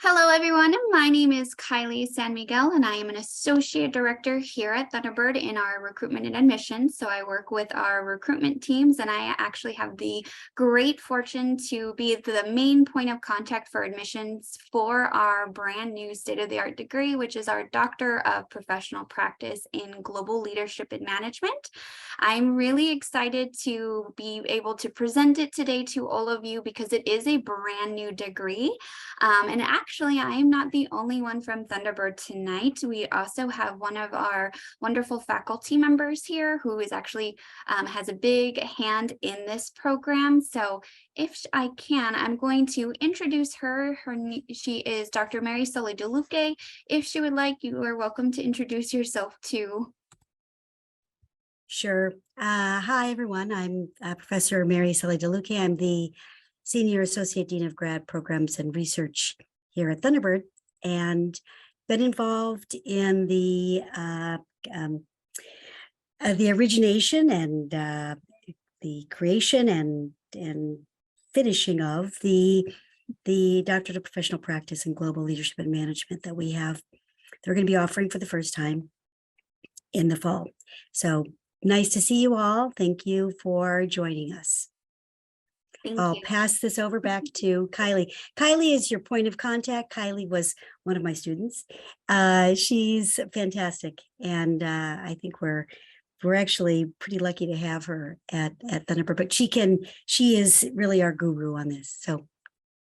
Hello, everyone. My name is Kylie San Miguel, and I am an associate director here at Thunderbird in our recruitment and admissions. So I work with our recruitment teams, and I actually have the great fortune to be the main point of contact for admissions for our brand new state-of-the-art degree, which is our Doctor of Professional Practice in Global Leadership and Management. I'm really excited to be able to present it today to all of you because it is a brand new degree. And actually, I am not the only one from Thunderbird tonight. We also have one of our wonderful faculty members here who is actually has a big hand in this program. So if I can, I'm going to introduce her. She is Dr. Mary Sully DeLuque. If she would like, you are welcome to introduce yourself too. Sure. Hi, everyone. I'm Professor Mary Sully DeLuque. I'm the Senior Associate Dean of Grad Programs and Research here at Thunderbird, and been involved in the origination and the creation and finishing of the Doctorate of Professional Practice in Global Leadership and Management that we have. They're going to be offering for the first time in the fall. So nice to see you all. Thank you for joining us. I'll pass this over back to Kylie. Kylie is your point of contact. Kylie was one of my students. She's fantastic, and I think we're actually pretty lucky to have her at Thunderbird. But she is really our guru on this. So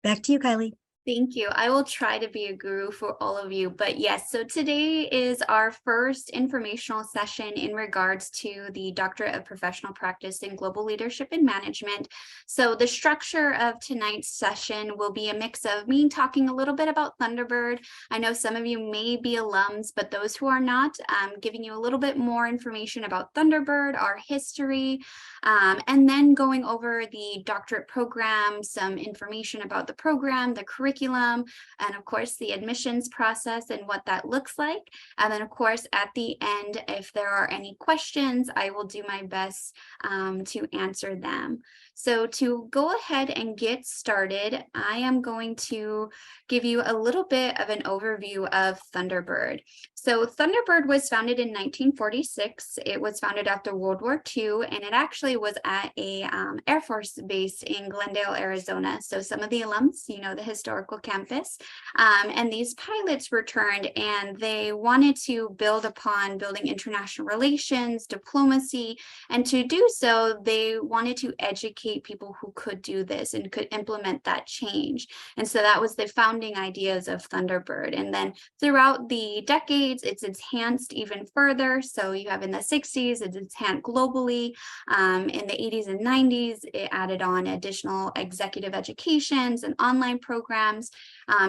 back to you, Kylie. Thank you. I will try to be a guru for all of you. But yes, so today is our first informational session in regards to the Doctorate of Professional Practice in Global Leadership and Management. So the structure of tonight's session will be a mix of me talking a little bit about Thunderbird. I know some of you may be alums, but those who are not, giving you a little bit more information about Thunderbird, our history, and then going over the doctorate program, some information about the program, the curriculum, and of course the admissions process and what that looks like. And then of course at the end, if there are any questions, I will do my best to answer them. So to go ahead and get started, I am going to give you a little bit of an overview of Thunderbird. So Thunderbird was founded in 1946. It was founded after World War II, and it actually was at a Air Force base in Glendale, Arizona. So some of the alums, you know, the historical campus, and these pilots returned, and they wanted to build upon building international relations, diplomacy, and to do so, they wanted to educate people who could do this and could implement that change. And so that was the founding ideas of Thunderbird. And then throughout the decades, it's enhanced even further. So you have in the 60s, it's enhanced globally. In the 80s and 90s, it added on additional executive educations and online programs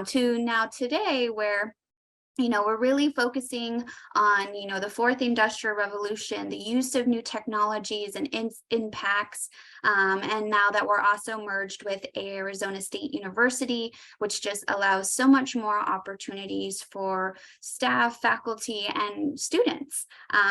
to now today where we're really focusing on, the fourth industrial revolution, the use of new technologies and impacts. And now that we're also merged with Arizona State University, which just allows so much more opportunities for staff, faculty, and students,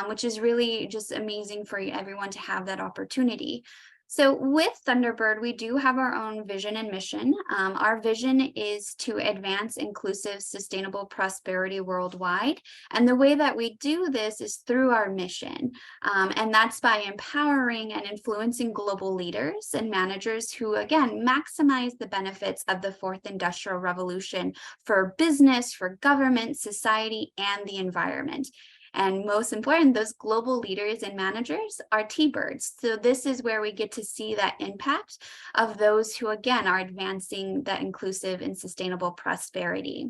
which is really just amazing for everyone to have that opportunity. So with Thunderbird, we do have our own vision and mission. Our vision is to advance inclusive, sustainable prosperity worldwide. And the way that we do this is through our mission. And that's by empowering and influencing global leaders and managers who, again, maximize the benefits of the fourth industrial revolution for business, for government, society, and the environment. And most important, those global leaders and managers are T-birds. So this is where we get to see that impact of those who, again, are advancing that inclusive and sustainable prosperity.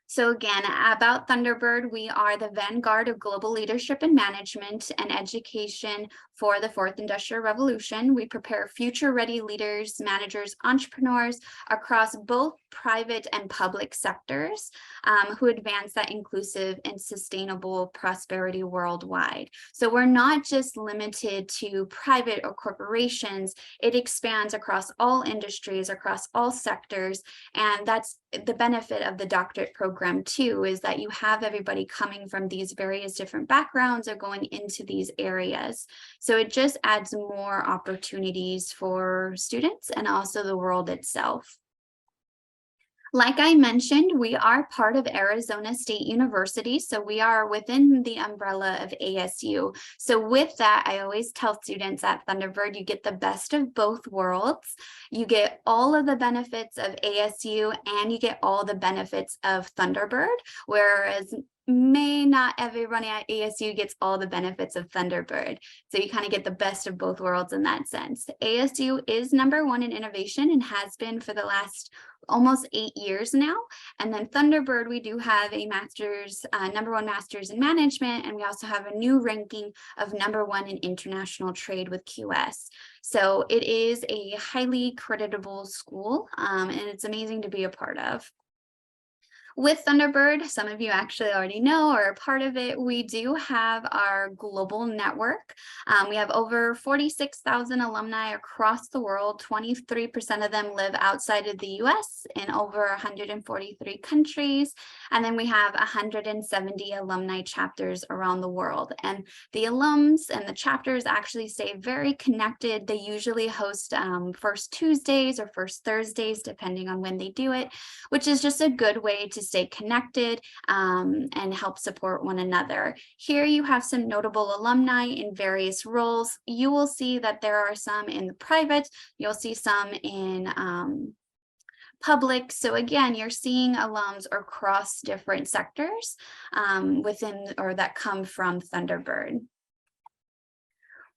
So again, about Thunderbird, we are the vanguard of global leadership and management and education for the fourth industrial revolution. We prepare future-ready leaders, managers, entrepreneurs across both private and public sectors who advance that inclusive and sustainable prosperity worldwide. So we're not just limited to private or corporations. It expands across all industries, across all sectors, and that's the benefit of the doctorate program too, is that you have everybody coming from these various different backgrounds or going into these areas. So it just adds more opportunities for students and also the world itself. Like I mentioned, we are part of Arizona State University, so we are within the umbrella of ASU. So with that, I always tell students at Thunderbird, you get the best of both worlds. You get all of the benefits of ASU and you get all the benefits of Thunderbird, whereas may not everybody at ASU gets all the benefits of Thunderbird. So you kind of get the best of both worlds in that sense. ASU is #1 in innovation and has been for the last almost 8 years now. And then Thunderbird, we do have a master's, #1 master's in management, and we also have a new ranking of #1 in international trade with QS. So it is a highly creditable school, and it's amazing to be a part of. With Thunderbird, some of you actually already know or are part of it, we do have our global network. We have over 46,000 alumni across the world. 23% of them live outside of the US in over 143 countries. And then we have 170 alumni chapters around the world. And the alums and the chapters actually stay very connected. They usually host first Tuesdays or first Thursdays, depending on when they do it, which is just a good way to stay connected and help support one another. Here you have some notable alumni in various roles. You will see that there are some in the private, you'll see some in public. So again, you're seeing alums across different sectors within or that come from Thunderbird.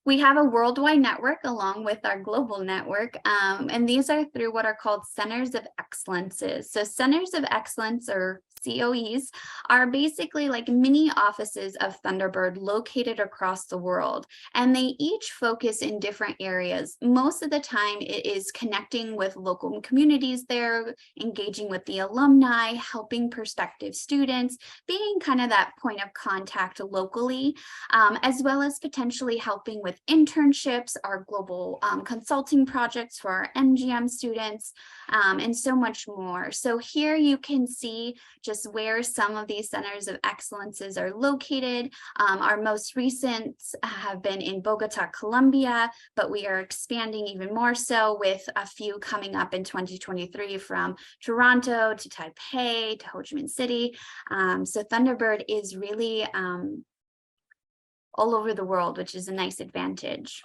We have a worldwide network along with our global network, and these are through what are called centers of excellences. So centers of excellence, or COEs, are basically like mini offices of Thunderbird located across the world, and they each focus in different areas. Most of the time it is connecting with local communities there, engaging with the alumni, helping prospective students, being kind of that point of contact locally, as well as potentially helping with internships, our global consulting projects for our MGM students, and so much more. So here you can see just where some of these centers of excellences are located. Our most recent have been in Bogota, Colombia, but we are expanding even more so with a few coming up in 2023 from Toronto to Taipei to Ho Chi Minh City. So Thunderbird is really all over the world, which is a nice advantage.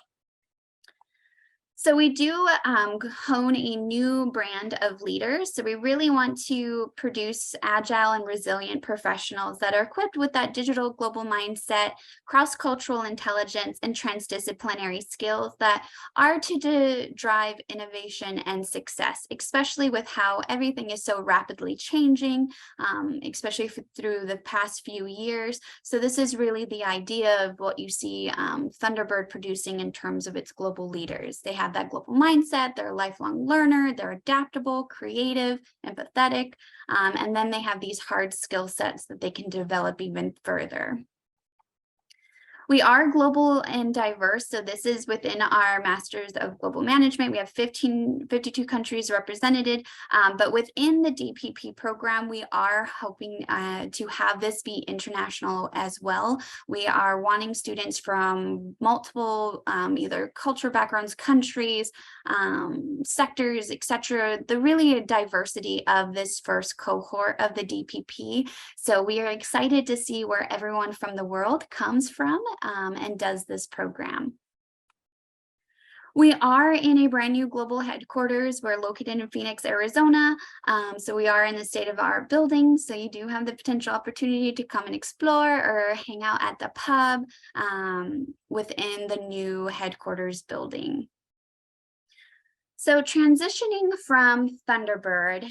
So we do hone a new brand of leaders. So we really want to produce agile and resilient professionals that are equipped with that digital global mindset, cross-cultural intelligence, and transdisciplinary skills that are to drive innovation and success, especially with how everything is so rapidly changing, especially through the past few years. So this is really the idea of what you see Thunderbird producing in terms of its global leaders. They have that global mindset, they're a lifelong learner, they're adaptable, creative, empathetic, and then they have these hard skill sets that they can develop even further. We are global and diverse, so this is within our Masters of Global Management. We have 52 countries represented, but within the DPP program, we are hoping to have this be international as well. We are wanting students from multiple either culture backgrounds, countries, sectors, etc. The really diversity of this first cohort of the DPP. So we are excited to see where everyone from the world comes from and does this program. We are in a brand new global headquarters. We're located in Phoenix, Arizona. So we are in the state of our building. So you do have the potential opportunity to come and explore or hang out at the pub within the new headquarters building. So transitioning from Thunderbird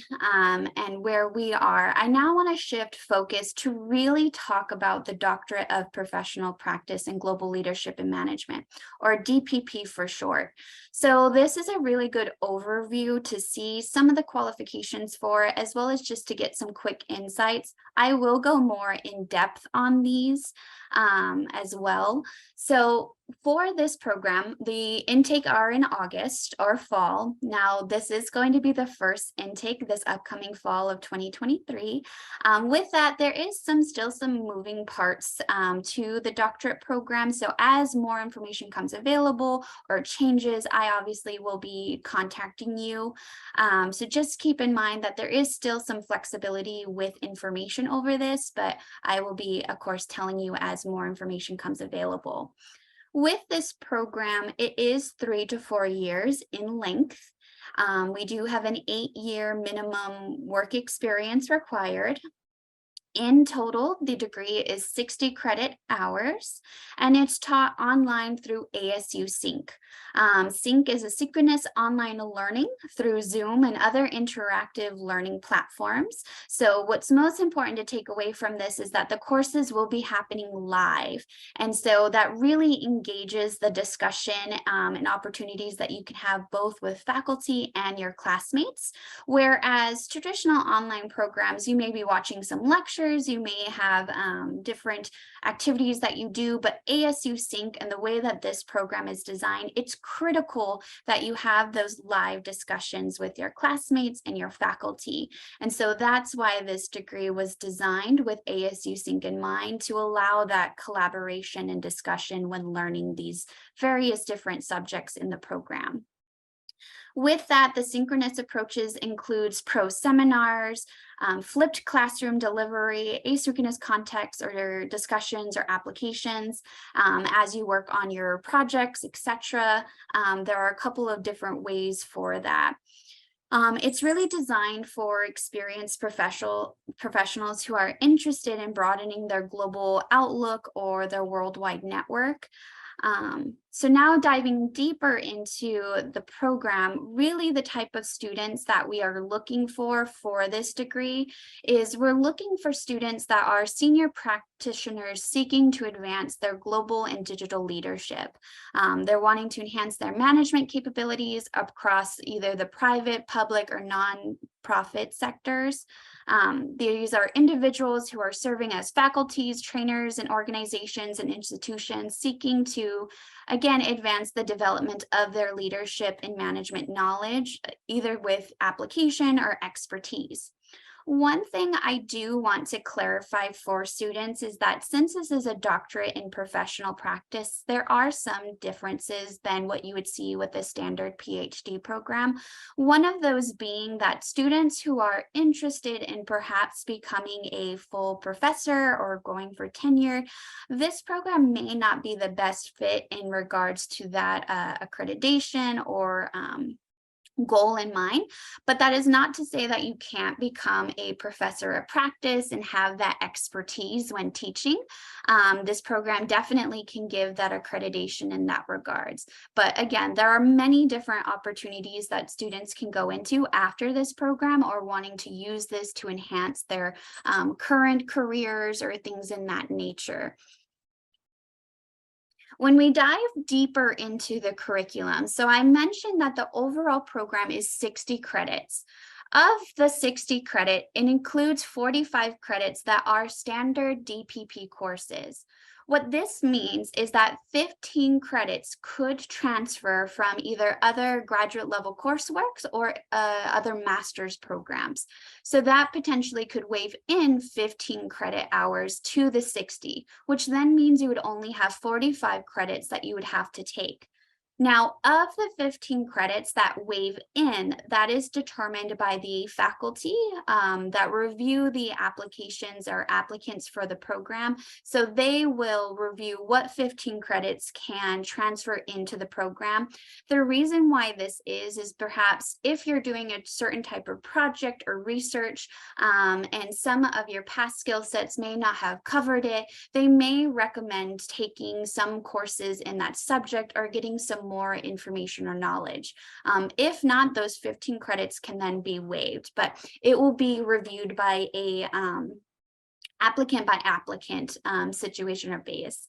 and where we are, I now want to shift focus to really talk about the Doctorate of Professional Practice in Global Leadership and Management, or DPP for short. So this is a really good overview to see some of the qualifications for it, as well as just to get some quick insights. I will go more in depth on these as well. So For this program, the intake are in August or fall. Now, this is going to be the first intake this upcoming fall of 2023. With that, there is still some moving parts to the doctorate program. So as more information comes available or changes, I obviously will be contacting you. So just keep in mind that there is still some flexibility with information over this, but I will be, of course, telling you as more information comes available. With this program, it is 3 to 4 years in length. We do have an 8-year minimum work experience required. In total, the degree is 60 credit hours, and it's taught online through ASU Sync. Sync is a synchronous online learning through Zoom and other interactive learning platforms. So what's most important to take away from this is that the courses will be happening live. And so that really engages the discussion and opportunities that you can have both with faculty and your classmates. Whereas traditional online programs, you may be watching some lectures, you may have different activities that you do, but ASU Sync and the way that this program is designed, it's critical that you have those live discussions with your classmates and your faculty. And so that's why this degree was designed with ASU Sync in mind, to allow that collaboration and discussion when learning these various different subjects in the program. With that, the synchronous approaches includes pro seminars, flipped classroom delivery, asynchronous context or discussions or applications as you work on your projects, etc. There are a couple of different ways for that. It's really designed for experienced professionals who are interested in broadening their global outlook or their worldwide network. So now diving deeper into the program, really the type of students that we are looking for this degree is we're looking for students that are senior practitioners seeking to advance their global and digital leadership. They're wanting to enhance their management capabilities across either the private, public, or non-profit sectors. These are individuals who are serving as faculties, trainers, and organizations and institutions seeking to, again, advance the development of their leadership and management knowledge, either with application or expertise. One thing I do want to clarify for students is that since this is a doctorate in professional practice, there are some differences than what you would see with a standard PhD program. One of those being that students who are interested in perhaps becoming a full professor or going for tenure, this program may not be the best fit in regards to that accreditation or goal in mind, but that is not to say that you can't become a professor of practice and have that expertise when teaching. This program definitely can give that accreditation in that regards. But again, there are many different opportunities that students can go into after this program or wanting to use this to enhance their current careers or things in that nature. When we dive deeper into the curriculum, so I mentioned that the overall program is 60 credits. Of the 60 credit, it includes 45 credits that are standard DPP courses. What this means is that 15 credits could transfer from either other graduate level coursework or other master's programs. So that potentially could wave in 15 credit hours to the 60, which then means you would only have 45 credits that you would have to take. Now, of the 15 credits that wave in, that is determined by the faculty that review the applications or applicants for the program. So they will review what 15 credits can transfer into the program. The reason why this is perhaps if you're doing a certain type of project or research and some of your past skill sets may not have covered it, they may recommend taking some courses in that subject or getting some more information or knowledge. If not, those 15 credits can then be waived, but it will be reviewed by a applicant by applicant situation or base.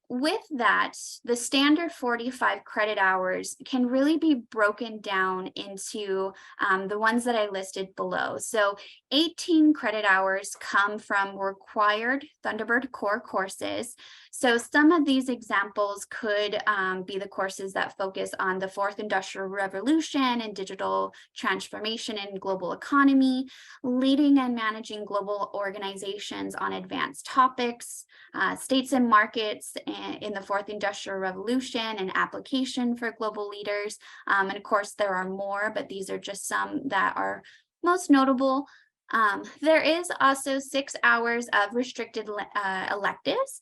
With that, the standard 45 credit hours can really be broken down into the ones that I listed below. So 18 credit hours come from required Thunderbird core courses. So some of these examples could be the courses that focus on the fourth industrial revolution and digital transformation and global economy, leading and managing global organizations on advanced topics, states and markets in the fourth industrial revolution and application for global leaders. And of course, there are more, but these are just some that are most notable. There is also 6 hours of restricted electives.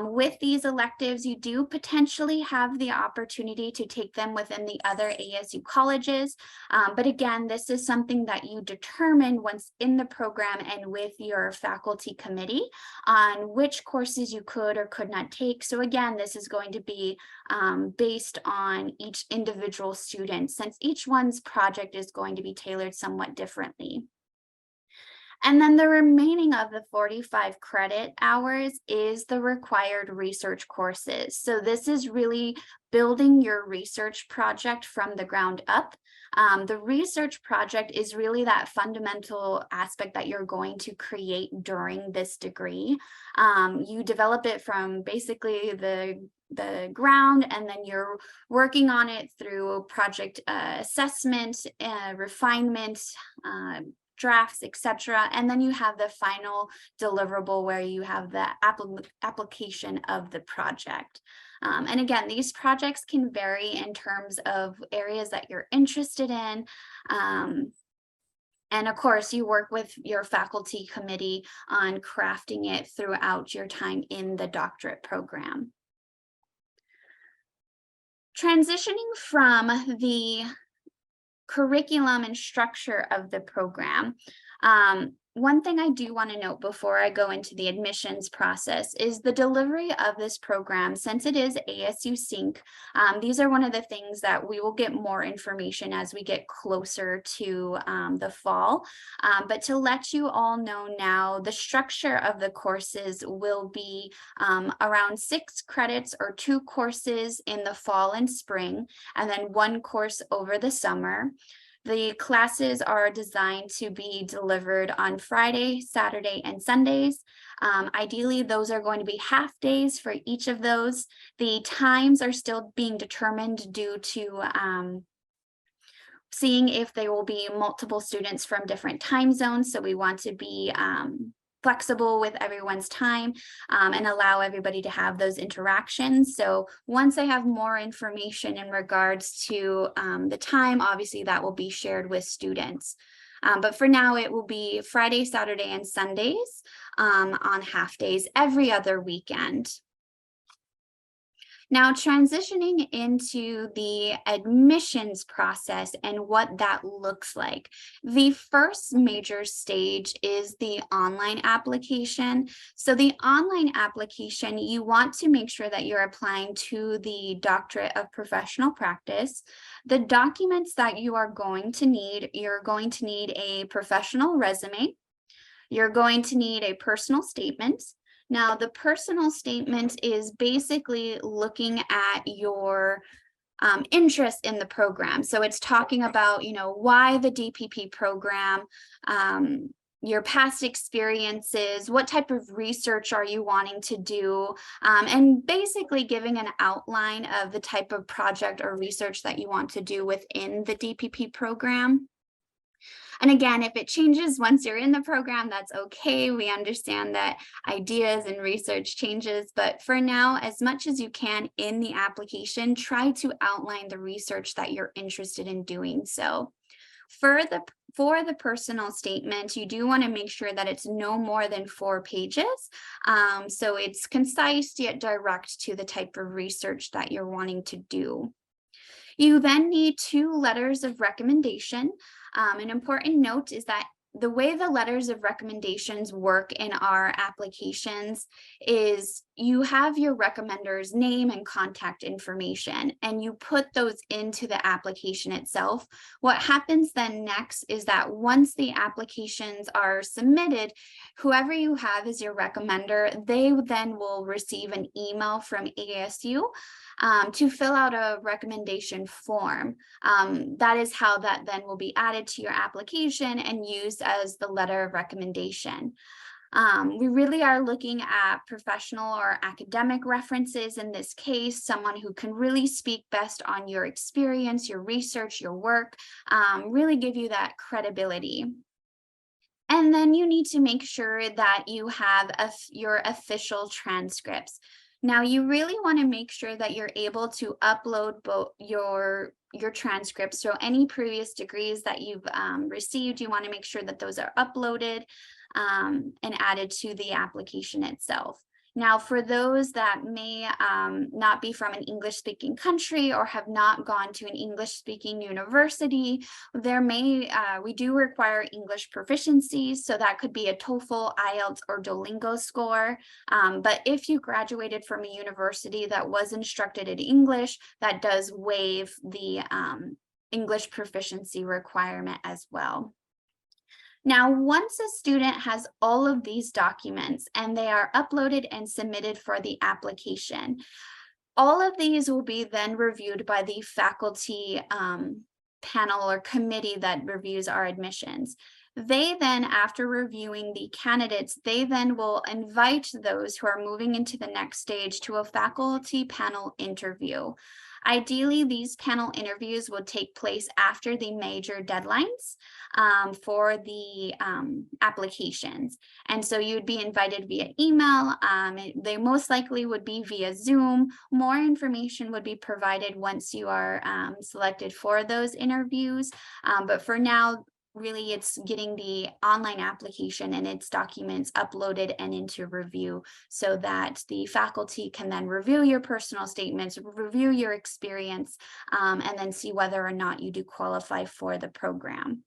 With these electives, you do potentially have the opportunity to take them within the other ASU colleges. But again, this is something that you determine once in the program and with your faculty committee on which courses you could or could not take. So again, this is going to be based on each individual student, since each one's project is going to be tailored somewhat differently. And then the remaining of the 45 credit hours is the required research courses. So this is really building your research project from the ground up. The research project is really that fundamental aspect that you're going to create during this degree. You develop it from basically the ground, and then you're working on it through project assessment, refinement, drafts, etc. And then you have the final deliverable where you have the application of the project. And again, these projects can vary in terms of areas that you're interested in. And of course, you work with your faculty committee on crafting it throughout your time in the doctorate program. Transitioning from the curriculum and structure of the program. One thing I do want to note before I go into the admissions process is the delivery of this program. Since it is ASU Sync, these are one of the things that we will get more information as we get closer to the fall. But to let you all know now, the structure of the courses will be around 6 credits or 2 courses in the fall and spring, and then 1 course over the summer. The classes are designed to be delivered on Friday, Saturday, and Sundays. Ideally, those are going to be half days for each of those. The times are still being determined due to seeing if there will be multiple students from different time zones. So we want to be flexible with everyone's time and allow everybody to have those interactions. So once I have more information in regards to the time, obviously that will be shared with students. But for now, it will be Friday, Saturday, and Sundays on half days every other weekend. Now, transitioning into the admissions process and what that looks like. The first major stage is the online application. So the online application, you want to make sure that you're applying to the Doctorate of Professional Practice. The documents that you are going to need, you're going to need a professional resume. You're going to need a personal statement. Now, the personal statement is basically looking at your interest in the program. So it's talking about, why the DPP program, your past experiences, what type of research are you wanting to do, and basically giving an outline of the type of project or research that you want to do within the DPP program. And again, if it changes once you're in the program, that's okay. We understand that ideas and research changes, but for now, as much as you can in the application, try to outline the research that you're interested in doing. So for the personal statement, you do want to make sure that it's no more than 4 pages. So it's concise yet direct to the type of research that you're wanting to do. You then need 2 letters of recommendation. An important note is that the way the letters of recommendations work in our applications is you have your recommender's name and contact information, and you put those into the application itself. What happens then next is that once the applications are submitted, whoever you have as your recommender, they then will receive an email from ASU to fill out a recommendation form. That is how that then will be added to your application and used as the letter of recommendation. We really are looking at professional or academic references in this case, someone who can really speak best on your experience, your research, your work, really give you that credibility. And then you need to make sure that you have your official transcripts. Now, you really want to make sure that you're able to upload both your transcripts. So any previous degrees that you've received, you want to make sure that those are uploaded and added to the application itself. Now, for those that may not be from an English-speaking country or have not gone to an English-speaking university, we do require English proficiency, so that could be a TOEFL, IELTS, or Duolingo score. But if you graduated from a university that was instructed in English, that does waive the English proficiency requirement as well. Now, once a student has all of these documents and they are uploaded and submitted for the application, all of these will be then reviewed by the faculty panel or committee that reviews our admissions. They then, after reviewing the candidates, they then will invite those who are moving into the next stage to a faculty panel interview. Ideally, these panel interviews will take place after the major deadlines for the applications. And so you'd be invited via email. They most likely would be via Zoom. More information would be provided once you are selected for those interviews. But for now, really, it's getting the online application and its documents uploaded and into review so that the faculty can then review your personal statements, review your experience, and then see whether or not you do qualify for the program.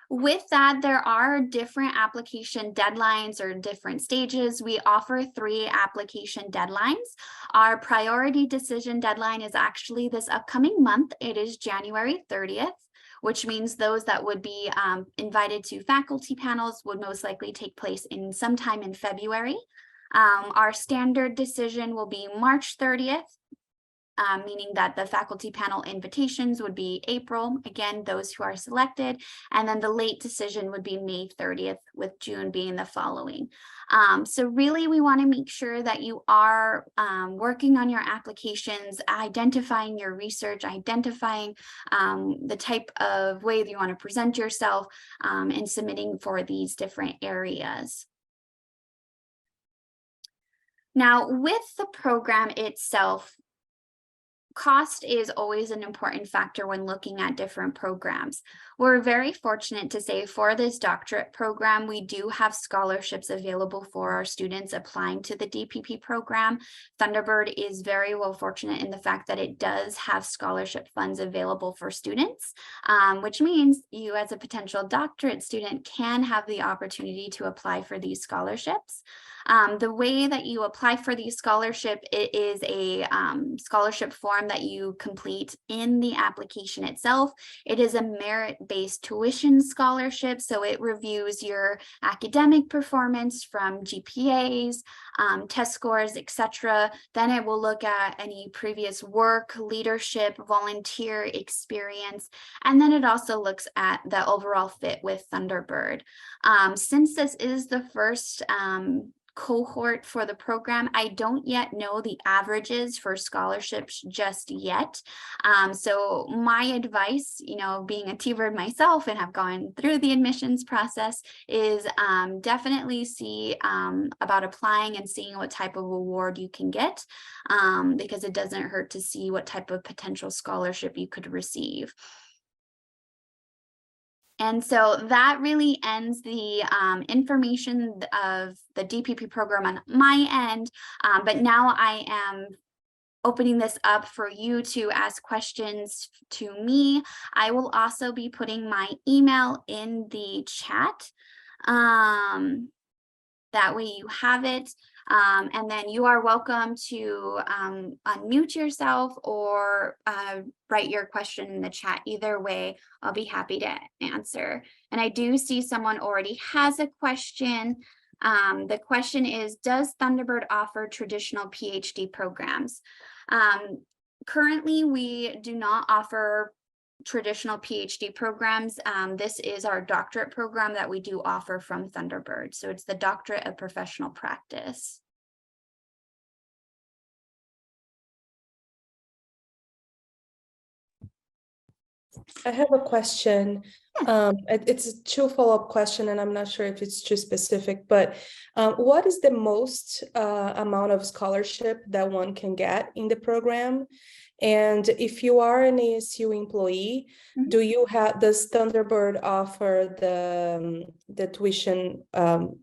With that, there are different application deadlines or different stages. We offer 3 application deadlines. Our priority decision deadline is actually this upcoming month. It is January 30th. Which means those that would be invited to faculty panels would most likely take place in sometime in February. Our standard decision will be March 30th, meaning that the faculty panel invitations would be April, again, those who are selected, and then the late decision would be May 30th, with June being the following. So really, we want to make sure that you are working on your applications, identifying your research, identifying the type of way that you want to present yourself, and submitting for these different areas. Now, with the program itself, cost is always an important factor when looking at different programs. We're very fortunate to say for this doctorate program, we do have scholarships available for our students applying to the DPP program. Thunderbird is very well fortunate in the fact that it does have scholarship funds available for students, which means you as a potential doctorate student can have the opportunity to apply for these scholarships. The way that you apply for the scholarship, it is a scholarship form that you complete in the application itself. It is a merit-based tuition scholarship, so it reviews your academic performance from GPAs, test scores, etc. Then it will look at any previous work, leadership, volunteer experience, and then it also looks at the overall fit with Thunderbird. Since this is the first cohort for the program, I don't yet know the averages for scholarships just yet. So my advice, being a T-Bird myself and have gone through the admissions process, is definitely see about applying and seeing what type of award you can get, because it doesn't hurt to see what type of potential scholarship you could receive. And so that really ends the information of the DPP program on my end, but now I am opening this up for you to ask questions to me. I will also be putting my email in the chat. That way you have it. And then you are welcome to unmute yourself or write your question in the chat. Either way, I'll be happy to answer. And I do see someone already has a question. The question is, does Thunderbird offer traditional PhD programs? Currently, we do not offer traditional PhD programs. This is our doctorate program that we do offer from Thunderbird. So it's the Doctorate of Professional Practice. I have a question. It's a two follow-up question, and I'm not sure if it's too specific, but what is the most amount of scholarship that one can get in the program? And if you are an ASU employee, does Thunderbird offer the tuition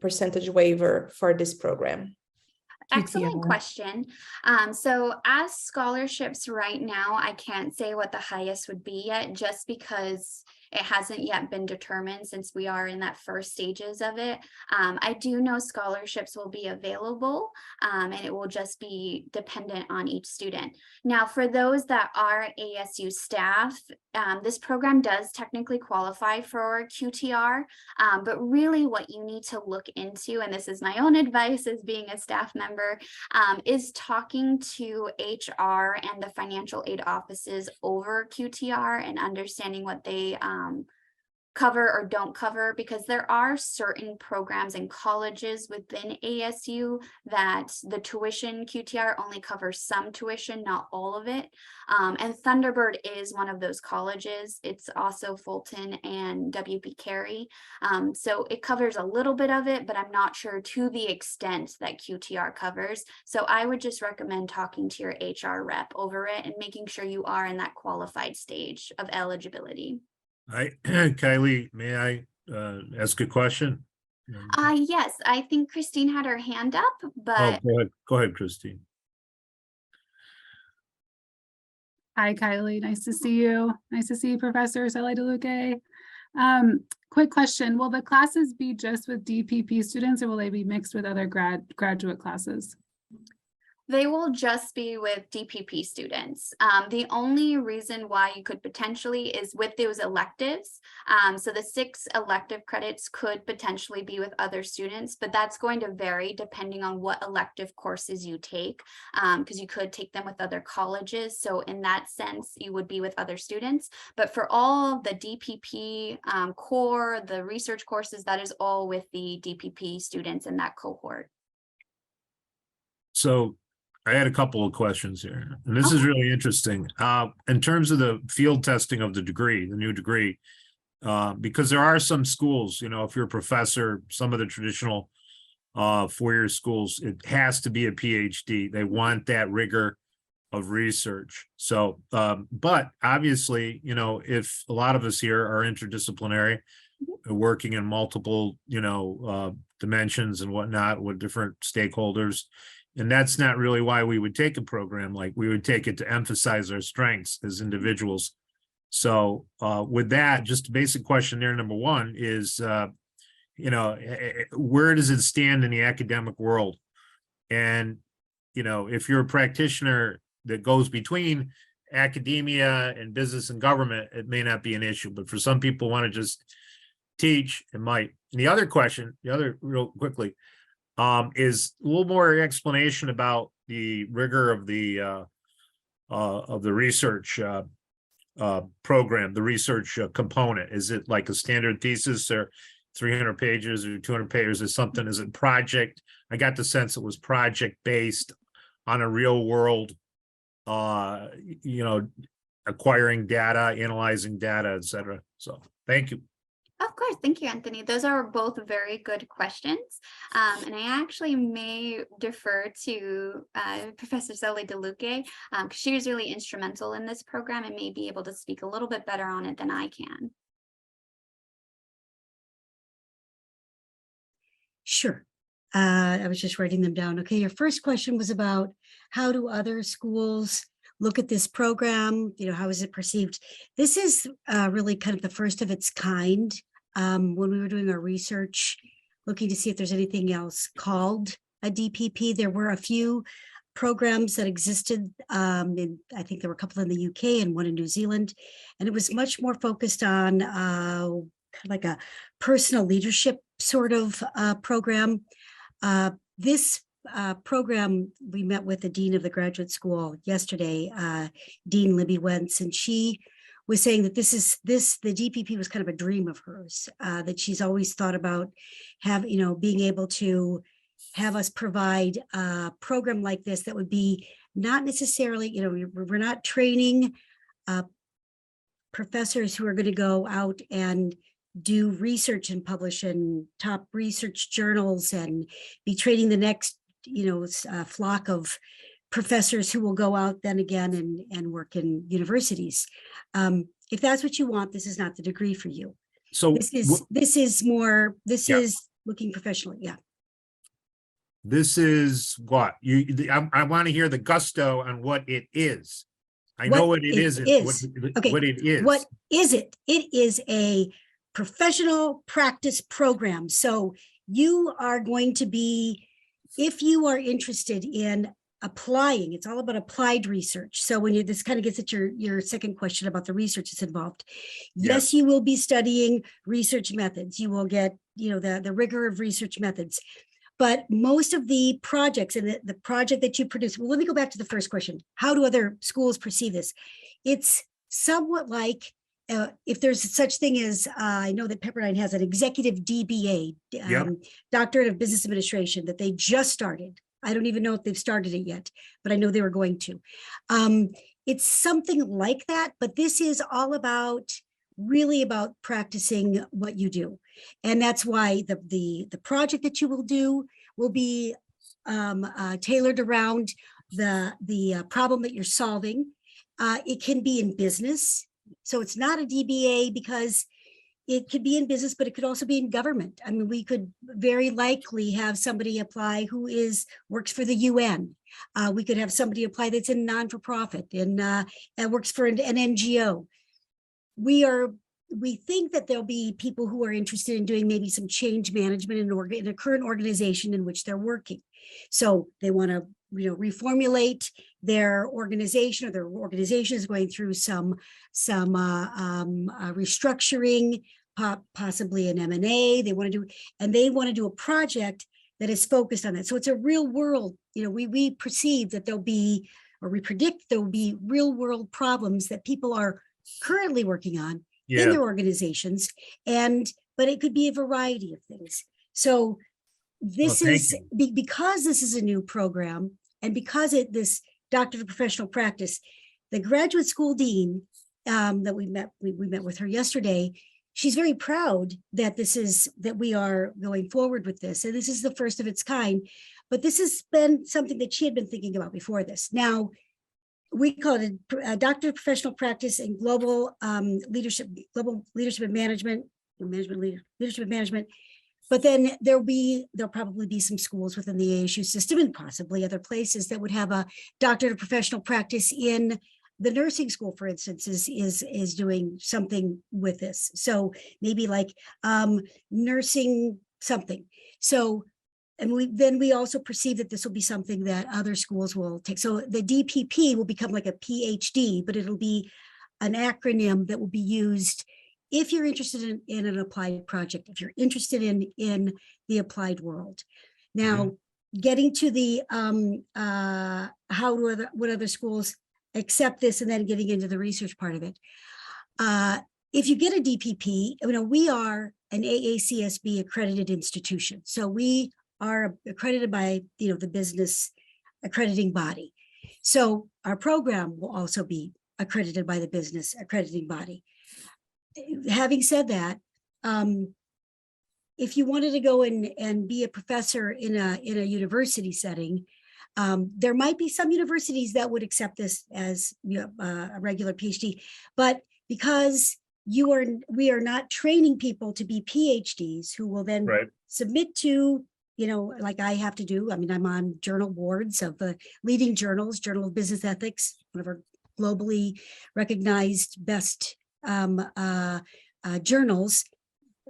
percentage waiver for this program? Excellent question. So as scholarships right now, I can't say what the highest would be yet, just because it hasn't yet been determined since we are in that first stages of it. I do know scholarships will be available, and it will just be dependent on each student. Now, for those that are ASU staff, this program does technically qualify for QTR, but really what you need to look into, and this is my own advice as being a staff member, is talking to HR and the financial aid offices over QTR and understanding what they cover or don't cover, because there are certain programs and colleges within ASU that the tuition QTR only covers some tuition, not all of it. And Thunderbird is one of those colleges. It's also Fulton and WP Carey. So it covers a little bit of it, but I'm not sure to the extent that QTR covers. So I would just recommend talking to your HR rep over it and making sure you are in that qualified stage of eligibility. Kylie, may I ask a question? Yes, I think Christine had her hand up, but Go ahead, Christine. Hi, Kylie. Nice to see you. Nice to see you, Professor Sally DeLuque. Quick question. Will the classes be just with DPP students, or will they be mixed with other graduate classes? they will just be with DPP students. The only reason why you could potentially is with those electives. So the 6 elective credits could potentially be with other students, but that's going to vary depending on what elective courses you take, because you could take them with other colleges. So in that sense, you would be with other students. But for all the DPP core, the research courses, that is all with the DPP students in that cohort. So I had a couple of questions here, and this is really interesting. In terms of the field testing of the degree, the new degree, because there are some schools, you know, if you're a professor, some of the traditional 4-year schools, it has to be a PhD. They want that rigor of research. So, but obviously, you know, if a lot of us here are interdisciplinary, working in multiple, you know, dimensions and whatnot with different stakeholders, and that's not really why we would take a program. Like, we would take it to emphasize our strengths as individuals. So with that, just a basic question there, number one is, you know, where does it stand in the academic world? And, you know, if you're a practitioner that goes between academia and business and government, it may not be an issue, but for some people who want to just teach, it might. And the other question, real quickly, is a little more explanation about the rigor of the research program, the research component. Is it like a standard thesis or 300 pages or 200 pages or something? Is it project? I got the sense it was project based on a real world, you know, acquiring data, analyzing data, etc. So thank you. Of course. Thank you, Anthony. Those are both very good questions. And I actually may defer to Professor Sally DeLuque, because she was really instrumental in this program and may be able to speak a little bit better on it than I can. Sure. I was just writing them down. Okay, your first question was about how do other schools look at this program? You know, how is it perceived? This is really kind of the first of its kind. When we were doing our research, looking to see if there's anything else called a DPP, there were a few programs that existed. I think there were a couple in the UK and one in New Zealand, and it was much more focused on kind of like a personal leadership sort of program. This program, we met with the dean of the graduate school yesterday, Dean Libby Wentz, and she was saying that the DPP was kind of a dream of hers, that she's always thought about being able to have us provide a program like this that would be not necessarily, we're not training professors who are going to go out and do research and publish in top research journals and be training the next, flock of professors who will go out then again and work in universities. If that's what you want, this is not the degree for you. So This is looking professionally. Yeah. this is what I want to hear the gusto on what it is. I know what it isn't. Okay. What it is. What is it? It is a professional practice program. So you are going to be, if you are interested in applying, it's all about applied research. So when this kind of gets at your second question about the research that's involved. Yes, you will be studying research methods. You will get, the rigor of research methods. But most of the projects and the project that you produce, well, let me go back to the first question. How do other schools perceive this? It's somewhat like, if there's such thing as, I know that Pepperdine has an executive DBA, Doctorate of Business Administration, that they just started. I don't even know if they've started it yet, but I know they were going to. It's something like that, but this is all really about practicing what you do. And that's why the project that you will do will be tailored around the problem that you're solving. It can be in business. So it's not a DBA because it could be in business, but it could also be in government. I mean, we could very likely have somebody apply who works for the UN. We could have somebody apply that's in non-for-profit and works for an NGO. We think that there'll be people who are interested in doing maybe some change management in a current organization in which they're working. So they want to, reformulate their organization, or their organization is going through some restructuring, possibly an M&A. They want to do a project that is focused on that. So it's a real world. We perceive that we predict there will be real world problems that people are currently working on in their organizations, but it could be a variety of things. So this because this is a new program, and because this Doctorate of Professional Practice, the graduate school dean that we met with her yesterday, she's very proud that that we are going forward with this. And this is the first of its kind, but this has been something that she had been thinking about before this. Now, we call it a Doctorate of Professional Practice in Global Leadership and Management, Leadership and Management. But then there'll probably be some schools within the ASU system and possibly other places that would have a Doctorate of Professional Practice in the nursing school, for instance, is doing something with this. So maybe like nursing something. So, and we also perceive that this will be something that other schools will take. So the DPP will become like a PhD, but it'll be an acronym that will be used if you're interested in an applied project, if you're interested in the applied world. Now, getting to the what other schools accept this, and then getting into the research part of it. If you get a DPP, we are an AACSB accredited institution. So we are accredited by the business accrediting body. So our program will also be accredited by the business accrediting body. Having said that, if you wanted to go and be a professor in a university setting, there might be some universities that would accept this as a regular PhD, but because we are not training people to be PhDs who will then submit to like I have to do. I mean, I'm on journal boards of the leading journals, Journal of Business Ethics, one of our globally recognized best journals.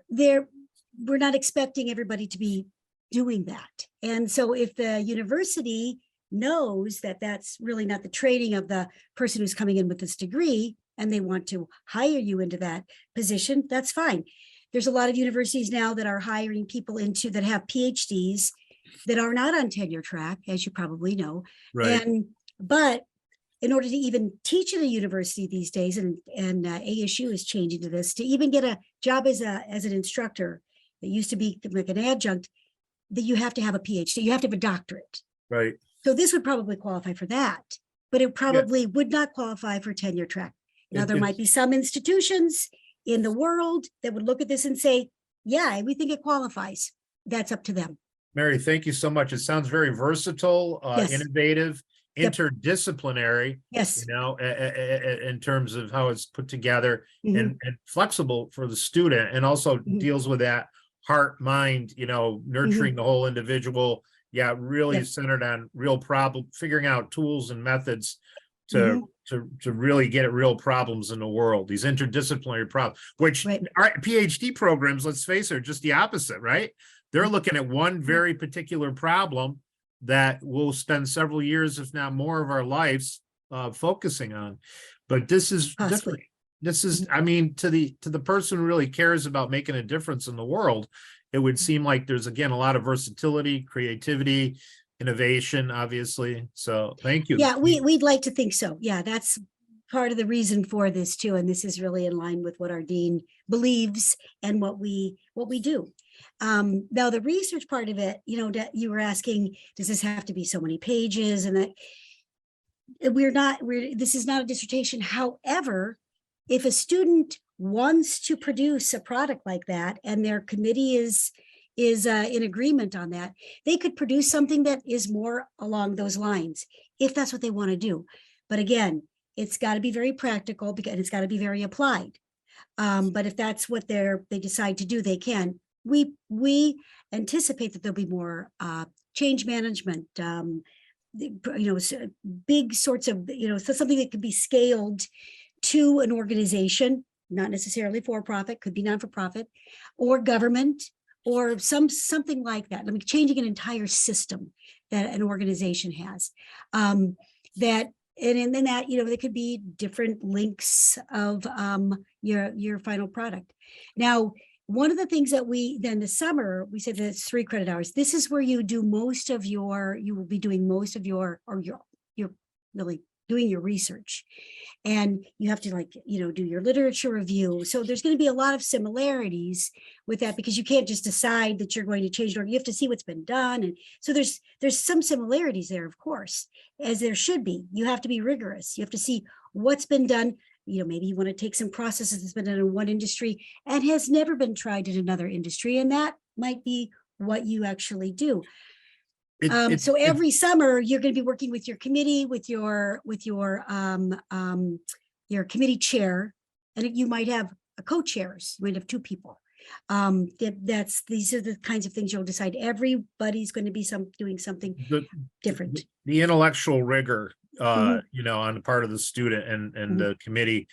We're not expecting everybody to be doing that. And so if the university knows that that's really not the training of the person who's coming in with this degree, and they want to hire you into that position, that's fine. There's a lot of universities now that are hiring people into that have PhDs that are not on tenure track, as you probably know. Right. But in order to even teach at a university these days, and ASU is changing to this, to even get a job as an instructor, it used to be like an adjunct, that you have to have a PhD, you have to have a doctorate. Right. So this would probably qualify for that, but it probably would not qualify for tenure track. Now, there might be some institutions in the world that would look at this and say, yeah, we think it qualifies. That's up to them. Mary, thank you so much. It sounds very versatile, Yes. Innovative, Yep. interdisciplinary, Yes. in terms of how it's put together Mhm. and flexible for the student, and also Mhm. deals with that heart, mind, nurturing the whole individual. Yeah, really Yep. centered on real problem, figuring out tools and methods to Mhm. to really get at real problems in the world, these interdisciplinary problems, which Right. our PhD programs, let's face it, are just the opposite, right? They're looking at one very particular problem that we'll spend several years, if not more, of our lives focusing on. But this is different. Possibly. This is, I mean, to the person who really cares about making a difference in the world, it would seem like there's, again, a lot of versatility, creativity, innovation, obviously. So thank you. Yeah, we'd like to think so. Yeah, that's part of the reason for this too. And this is really in line with what our dean believes and what we do. Now the research part of it, that you were asking, does this have to be so many pages? And that this is not a dissertation. However, if a student wants to produce a product like that and their committee is in agreement on that, they could produce something that is more along those lines, if that's what they want to do. But again, it's got to be very practical, because it's got to be very applied. But if that's what they decide to do, they can. We anticipate that there'll be more change management, big sorts of, so something that could be scaled to an organization, not necessarily for profit, could be non-for-profit, or government, or something like that. I mean, changing an entire system that an organization has. That and then that, there could be different links of your final product. Now, one of the things that then the summer, we said that it's 3 credit hours. This is where you will be doing most of your, or you're really doing your research. And you have to do your literature review. So there's going to be a lot of similarities with that, because you can't just decide that you're going to change it, or you have to see what's been done. And so there's some similarities there, of course, as there should be. You have to be rigorous. You have to see what's been done. Maybe you want to take some processes that's been done in one industry and has never been tried in another industry. And that might be what you actually do. So every summer you're going to be working with your committee, with your committee chair, and you might have a co-chairs. You might have 2 people. These are the kinds of things you'll decide. Everybody's going to be doing something different. The intellectual rigor, Mhm. on the part of the student and the committee,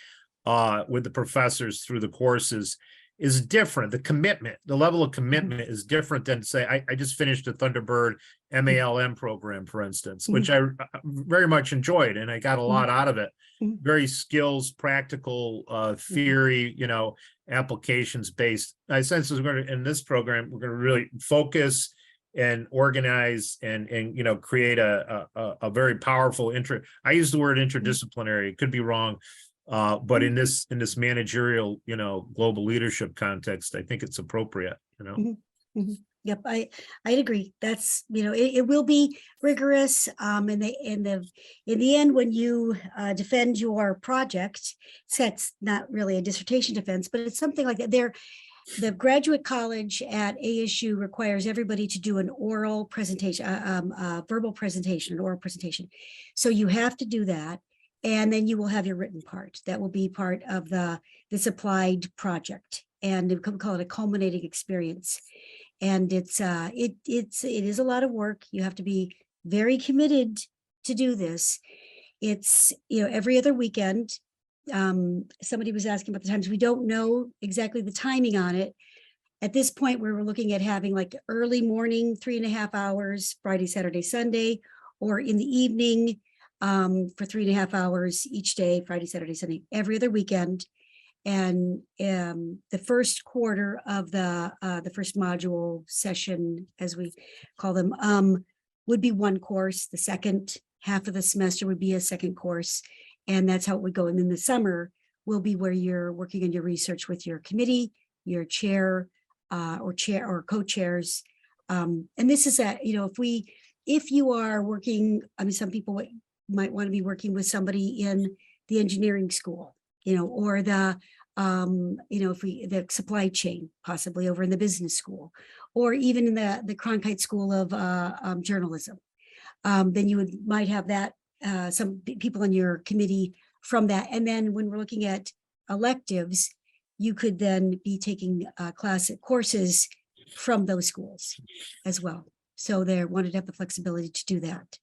with the professors through the courses, is different. The level of commitment is different than, say, I just finished a Thunderbird MALM program, for instance, which I very much enjoyed, and I got a lot out of it. Mhm. Very skills, practical, theory, applications based. I sense in this program, we're going to really focus and organize and create a very powerful I use the word interdisciplinary. It could be wrong. But in this managerial, global leadership context, I think it's appropriate, Mhm. Yep, I'd agree. That's, it will be rigorous. In the end, when you defend your project, that's not really a dissertation defense, but it's something like that. The graduate college at ASU requires everybody to do an oral presentation, verbal presentation, an oral presentation. So you have to do that. And then you will have your written part. That will be part of this applied project. And we call it a culminating experience. And it is a lot of work. You have to be very committed to do this. It's, every other weekend. Somebody was asking about the times. We don't know exactly the timing on it. At this point, we were looking at having like early morning, 3.5 hours, Friday, Saturday, Sunday, or in the evening for 3.5 hours each day, Friday, Saturday, Sunday, every other weekend. And the first quarter of the first module session, as we call them, would be one course. The second half of the semester would be a second course. And that's how it would go. And then the summer will be where you're working on your research with your committee, your chair, or co-chairs. And this is if you are working, some people might want to be working with somebody in the engineering school, or the the supply chain, possibly over in the business school, or even in the Cronkite School of Journalism. Then you might have that some people on your committee from that. And then when we're looking at electives, you could then be taking courses from those schools as well. So they wanted to have the flexibility to do that.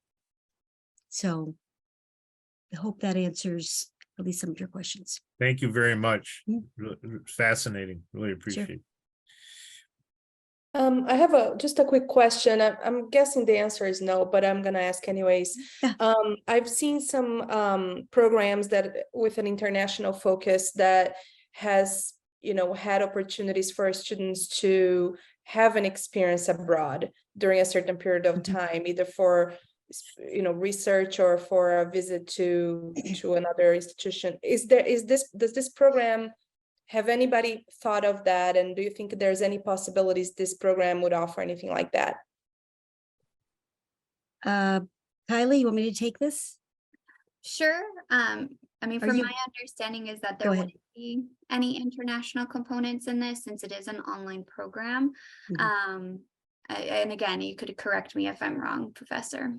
So I hope that answers at least some of your questions. Thank you very much. Mm. Fascinating. Really appreciate it. I have just a quick question. I'm guessing the answer is no, but I'm gonna ask anyways. Yeah. I've seen some programs that with an international focus that has, had opportunities for students to have an experience abroad during a certain period of time, either for research or for a visit to another institution. Does this program have anybody thought of that? And do you think there's any possibilities this program would offer anything like that? Kylie, you want me to take this? Sure. From my understanding is that there Go ahead. wouldn't be any international components in this since it is an online program. Mhm. And again, you could correct me if I'm wrong, Professor.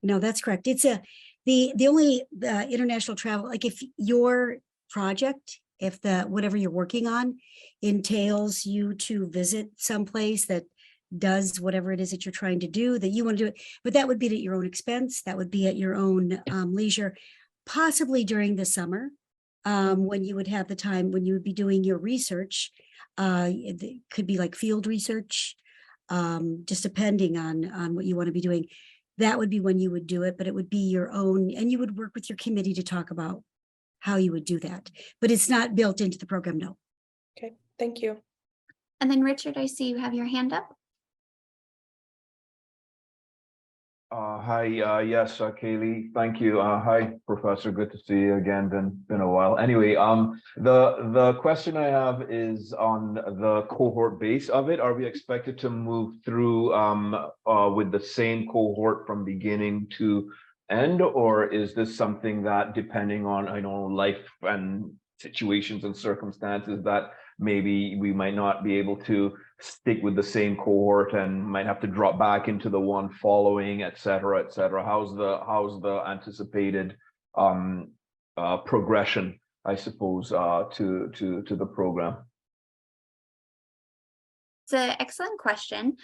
No, that's correct. It's the only international travel, like if your project, if whatever you're working on entails you to visit someplace that does whatever it is that you're trying to do, that you want to do it, but that would be at your own expense. That would be at your own leisure, possibly during the summer, when you would have the time, when you would be doing your research. It could be like field research, just depending on what you want to be doing. That would be when you would do it, but it would be your own, and you would work with your committee to talk about how you would do that. But it's not built into the program, no. Okay, thank you. And then Richard, I see you have your hand up. Hi, yes, Kaylee, thank you. Hi, Professor, good to see you again. Been a while. Anyway, the question I have is on the cohort base of it. Are we expected to move through with the same cohort from beginning to end, or is this something that, depending on life and situations and circumstances, that maybe we might not be able to stick with the same cohort and might have to drop back into the one following, et cetera, et cetera? How's the anticipated progression, I suppose, to the program? It's an excellent question.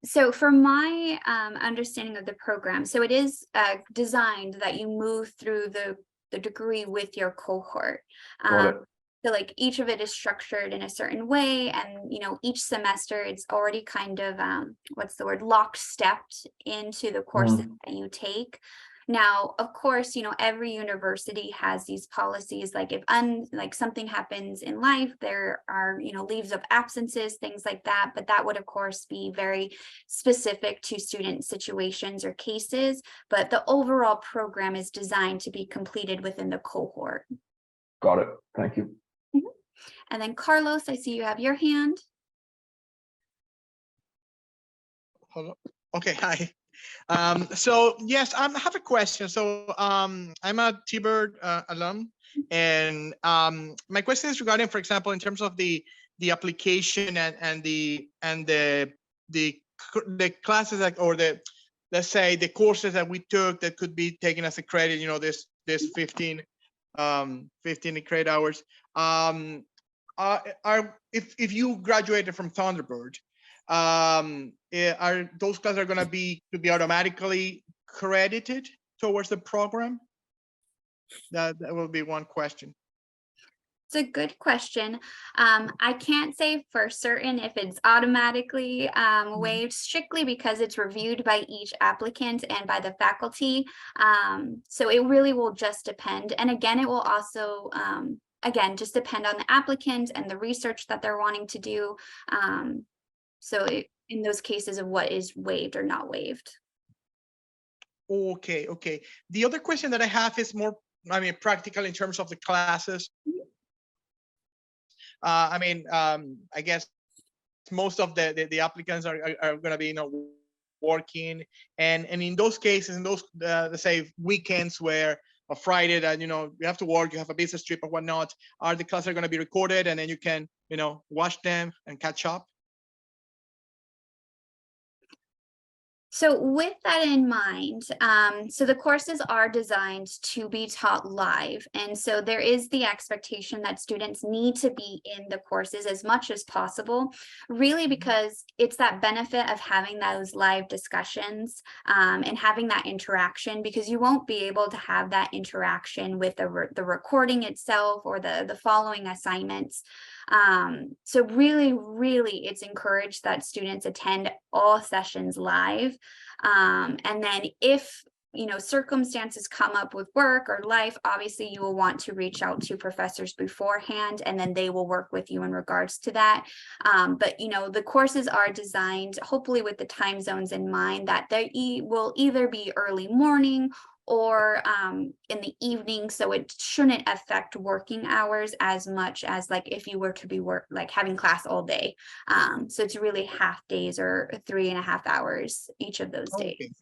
So from my understanding of the program, so it is designed that you move through the degree with your cohort. Got it. So like each of it is structured in a certain way, and each semester it's already kind of lockstepped into the courses that you take. Now, of course, every university has these policies, like if something happens in life, there are, leaves of absences, things like that. But that would, of course, be very specific to student situations or cases. But the overall program is designed to be completed within the cohort. Got it. Thank you. And then Carlos, I see you have your hand. Hold on. Okay, hi. So yes, I have a question. So I'm a T-Bird alum, and my question is regarding, for example, in terms of the application and the classes or let's say the courses that we took that could be taken as a credit. This 15 credit hours. If you graduated from Thunderbird, are those classes are going to be automatically credited towards the program? That will be one question. It's a good question. I can't say for certain if it's automatically waived, strictly because it's reviewed by each applicant and by the faculty. So it really will just depend. And again, it will also, again, just depend on the applicant and the research that they're wanting to do. In those cases of what is waived or not waived. Okay, okay. The other question that I have is more, practical in terms of the classes. I guess most of the applicants are going to be, working, and in those cases, in those let's say weekends where a Friday that you have to work, you have a business trip or whatnot, are the classes going to be recorded and then you can watch them and catch up? So with that in mind, so the courses are designed to be taught live. And so there is the expectation that students need to be in the courses as much as possible, really because it's that benefit of having those live discussions and having that interaction, because you won't be able to have that interaction with the recording itself or the following assignments. So really it's encouraged that students attend all sessions live. And then if circumstances come up with work or life, obviously you will want to reach out to professors beforehand, and then they will work with you in regards to that. But the courses are designed, hopefully with the time zones in mind, that they will either be early morning or in the evening, so it shouldn't affect working hours as much as like if you were to be having class all day. So it's really half days or 3.5 hours each of those days.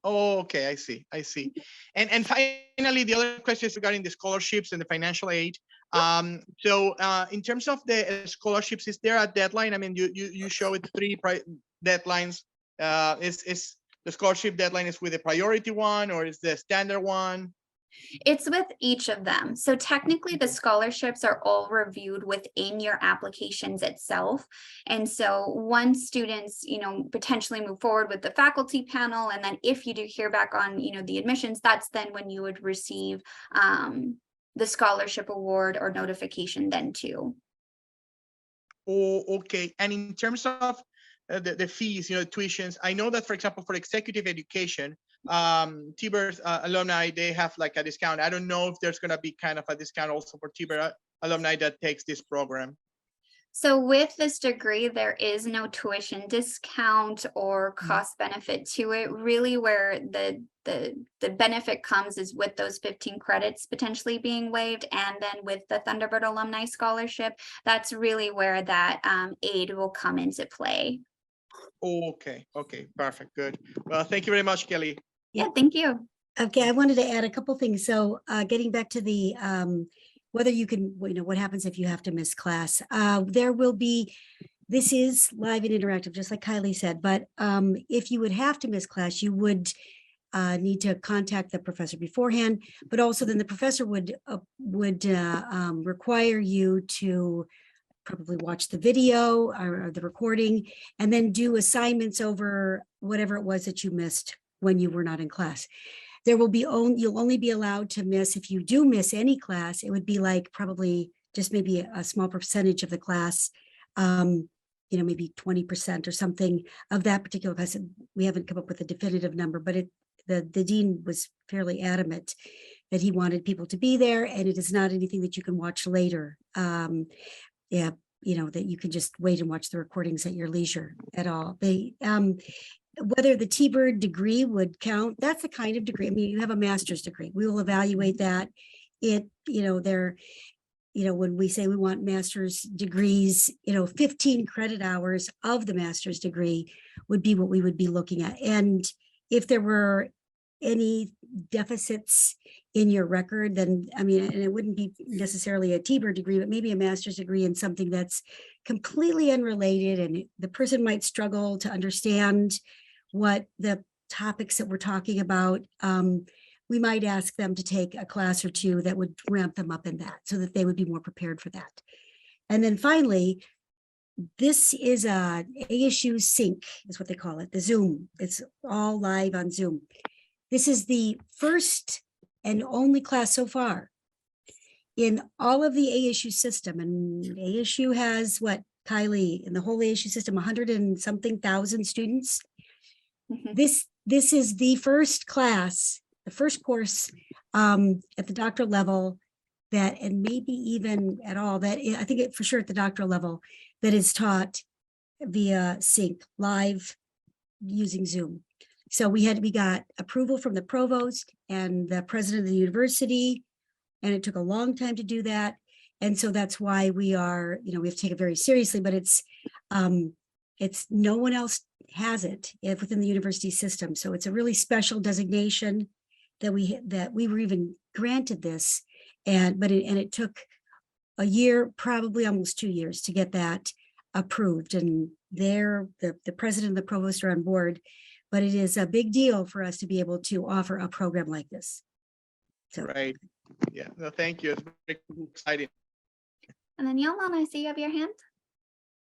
Okay, I see. And finally, the other question is regarding the scholarships and the financial aid. So in terms of the scholarships, is there a deadline? You show it 3 deadlines. Is the scholarship deadline is with a priority one, or is the standard one? It's with each of them. So technically the scholarships are all reviewed within your applications itself. And so once students, potentially move forward with the faculty panel, and then if you do hear back on, the admissions, that's then when you would receive the scholarship award or notification then too. Oh, okay. And in terms of the fees, tuitions, I know that, for example, for executive education, T-Bird alumni, they have like a discount. I don't know if there's going to be kind of a discount also for T-Bird alumni that takes this program. So with this degree, there is no tuition discount or cost benefit to it. Really, where the benefit comes is with those 15 credits potentially being waived, and then with the Thunderbird alumni scholarship, that's really where that aid will come into play. Okay, perfect, good. Well, thank you very much, Kelly. Yeah, thank you. Okay, I wanted to add a couple things. So getting back to the whether you can, what happens if you have to miss class? There will be, this is live and interactive, just like Kylie said, but if you would have to miss class, you would need to contact the professor beforehand, but also then the professor would require you to probably watch the video or the recording, and then do assignments over whatever it was that you missed when you were not in class. There will be you'll only be allowed to miss, if you do miss any class, it would be like probably just maybe a small percentage of the class, maybe 20% or something of that particular class. We haven't come up with a definitive number, but the dean was fairly adamant that he wanted people to be there, and it is not anything that you can watch later. That you can just wait and watch the recordings at your leisure at all. Whether the T-Bird degree would count, that's the kind of degree. You have a master's degree. We will evaluate that. When we say we want master's degrees, 15 credit hours of the master's degree would be what we would be looking at. And if there were any deficits in your record, then, and it wouldn't be necessarily a T-Bird degree, but maybe a master's degree in something that's completely unrelated, and the person might struggle to understand what the topics that we're talking about. We might ask them to take a class or two that would ramp them up in that, so that they would be more prepared for that. And then finally, this is a ASU Sync is what they call it, the Zoom. It's all live on Zoom. This is the first and only class so far in all of the ASU system. And ASU has what, Kylie, in the whole ASU system, 100 and something thousand students. Mhm. This is the first class, the first course at the doctoral level that, and maybe even at all, that I think it for sure at the doctoral level, that is taught via Sync live using Zoom. So we got approval from the provost and the president of the university, and it took a long time to do that. And so that's why we are, we have to take it very seriously, but it's no one else has it within the university system. So it's a really special designation that we were even granted this. And it took a year, probably almost 2 years to get that approved. And the president and the provost are on board, but it is a big deal for us to be able to offer a program like this. So. Right. Yeah. No, thank you. It's very exciting. And then Yaman, I see you have your hand.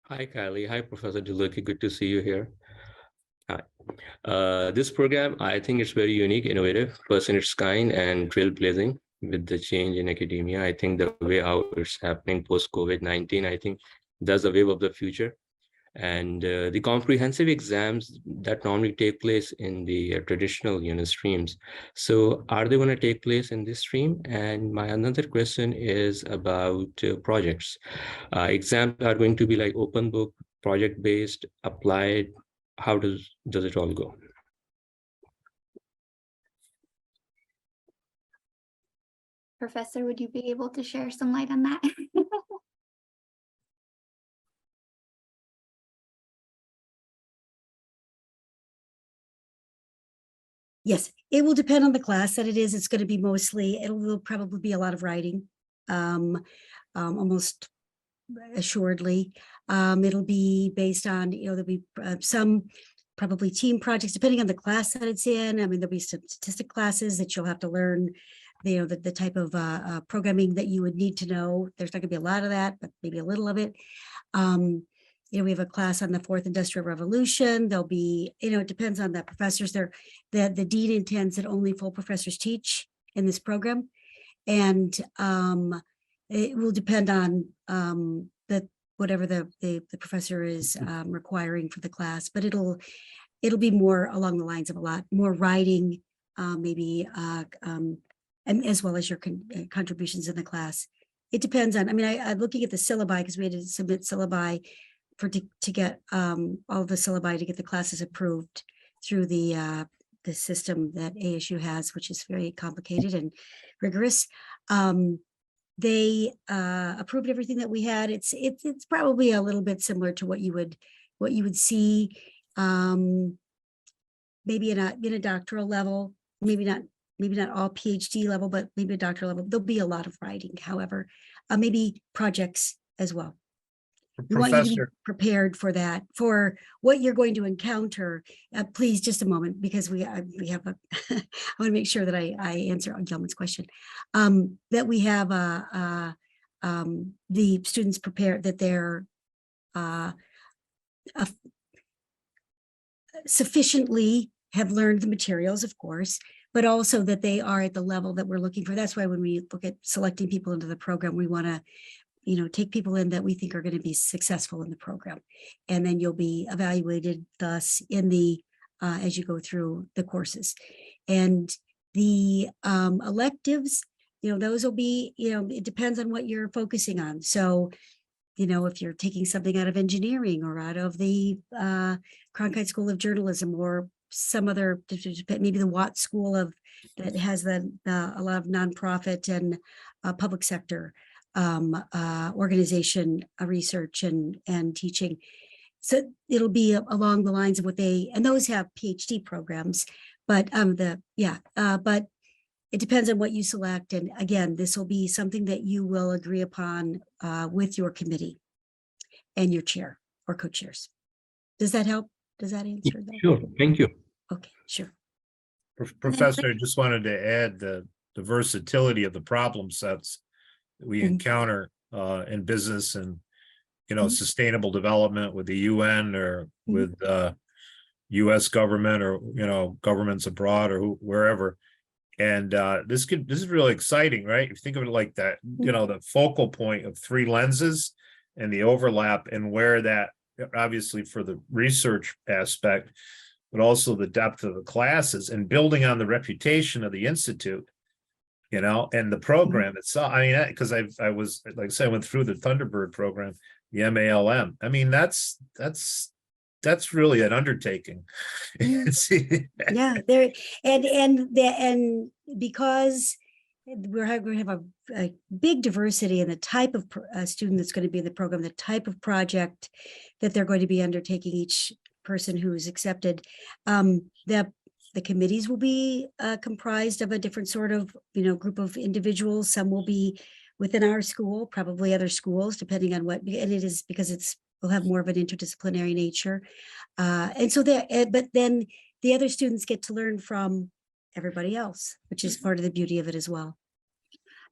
Hi, Kylie. Hi, Professor DeLuca. Good to see you here. Hi. This program, I think it's very unique, innovative, first in its kind, and trailblazing with the change in academia. I think the way how it's happening post-COVID-19, I think that's the wave of the future. And the comprehensive exams that normally take place in the traditional streams. So are they going to take place in this stream? And my another question is about projects. Exams are going to be like open book, project-based, applied. How does it all go? Professor, would you be able to share some light on that? Yes, it will depend on the class that it is. It's going to be mostly, will probably be a lot of writing, almost assuredly. It'll be based on, there'll be some probably team projects, depending on the class that it's in. I mean, there'll be some statistic classes that you'll have to learn, the type of programming that you would need to know. There's not going to be a lot of that, but maybe a little of it. We have a class on the fourth industrial revolution. There'll be, it depends on the professors. The dean intends that only full professors teach in this program. And it will depend on whatever the professor is requiring for the class, but it'll be more along the lines of a lot more writing, maybe, and as well as your contributions in the class. It depends on, I'm looking at the syllabi because we had to submit syllabi to get all the syllabi to get the classes approved through the system that ASU has, which is very complicated and rigorous. They approved everything that we had. It's probably a little bit similar to what you would see maybe in a doctoral level, maybe not all PhD level, but maybe a doctoral level. There'll be a lot of writing, however, maybe projects as well. We want you to be prepared for that, for what you're going to encounter. Please, just a moment, because we have I want to make sure that I answer Gelman's question. That we have the students prepared, that they're sufficiently have learned the materials, of course, but also that they are at the level that we're looking for. That's why when we look at selecting people into the program, we want to take people in that we think are going to be successful in the program. And then you'll be evaluated thus in the, as you go through the courses. And the electives, those will be, it depends on what you're focusing on. So, if you're taking something out of engineering or out of the Cronkite School of Journalism or some other, maybe the Watt School that has a lot of nonprofit and public sector organization, research and teaching. So it'll be along the lines of what and those have PhD programs, but but it depends on what you select. And again, this will be something that you will agree upon with your committee and your chair or co-chairs. Does that help? Does that answer that? Sure, thank you. Okay, sure. Professor, I just wanted to add the versatility of the problem sets that we encounter in business and Mhm. sustainable development with the UN or Mhm. with US government or, governments abroad or wherever. And this is really exciting, right? If you think of it like that, the focal point of 3 lenses and the overlap and where that, obviously for the research aspect, but also the depth of the classes and building on the reputation of the Institute, and the program itself. I mean, because I was, like I said, I went through the Thunderbird program, the MALM. I mean, that's really an undertaking. Yeah, there and because we have a big diversity in the type of student that's going to be in the program, the type of project that they're going to be undertaking, each person who is accepted, the committees will be comprised of a different sort of, group of individuals. Some will be within our school, probably other schools, depending on what, and it is because we'll have more of an interdisciplinary nature. And so but then the other students get to learn from everybody else, which is part of the beauty of it as well.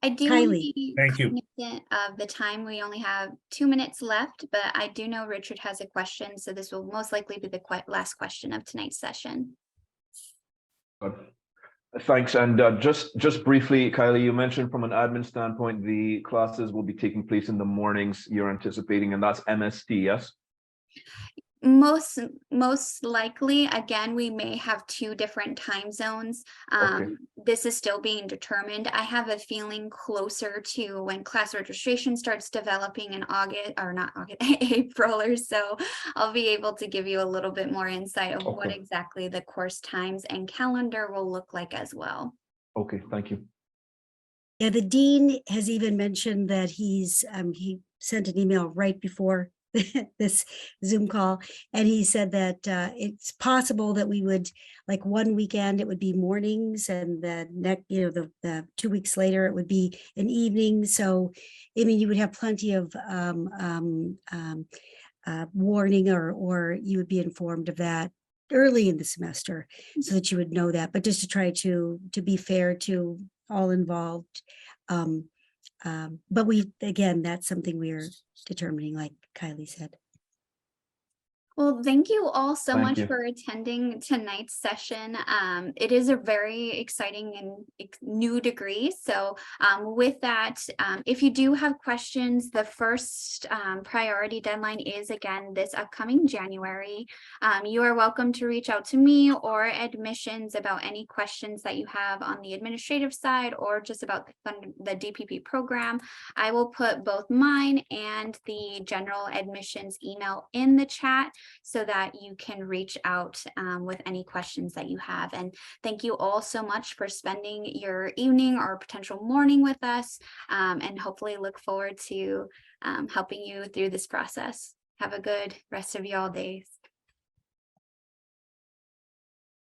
I do Kylie. want to be Thank you. cognizant of the time. We only have 2 minutes left, but I do know Richard has a question, so this will most likely be the last question of tonight's session. Thanks. And just briefly, Kylie, you mentioned from an admin standpoint, the classes will be taking place in the mornings you're anticipating, and that's MST, yes? Most likely, again, we may have 2 different time zones. Okay. This is still being determined. I have a feeling closer to when class registration starts developing in August, or not August, April or so. I'll be able to give you a little bit more insight of what Okay. exactly the course times and calendar will look like as well. Okay, thank you. Yeah, the dean has even mentioned that he sent an email right before this Zoom call, and he said that it's possible that we would, like, one weekend it would be mornings, and the next, the 2 weeks later it would be an evening. So, I mean, you would have plenty of warning, or you would be informed of that early in the semester, so that you would know that. But just to try to be fair to all involved. But again, that's something we're determining, like Kylie said. Well, thank you all so Thank much you. for attending tonight's session. It is a very exciting and new degree. So with that, if you do have questions, the first priority deadline is, again, this upcoming January. You are welcome to reach out to me or admissions about any questions that you have on the administrative side or just about the DPP program. I will put both mine and the general admissions email in the chat, so that you can reach out with any questions that you have. And thank you all so much for spending your evening or potential morning with us, and hopefully look forward to helping you through this process. Have a good rest of y'all days.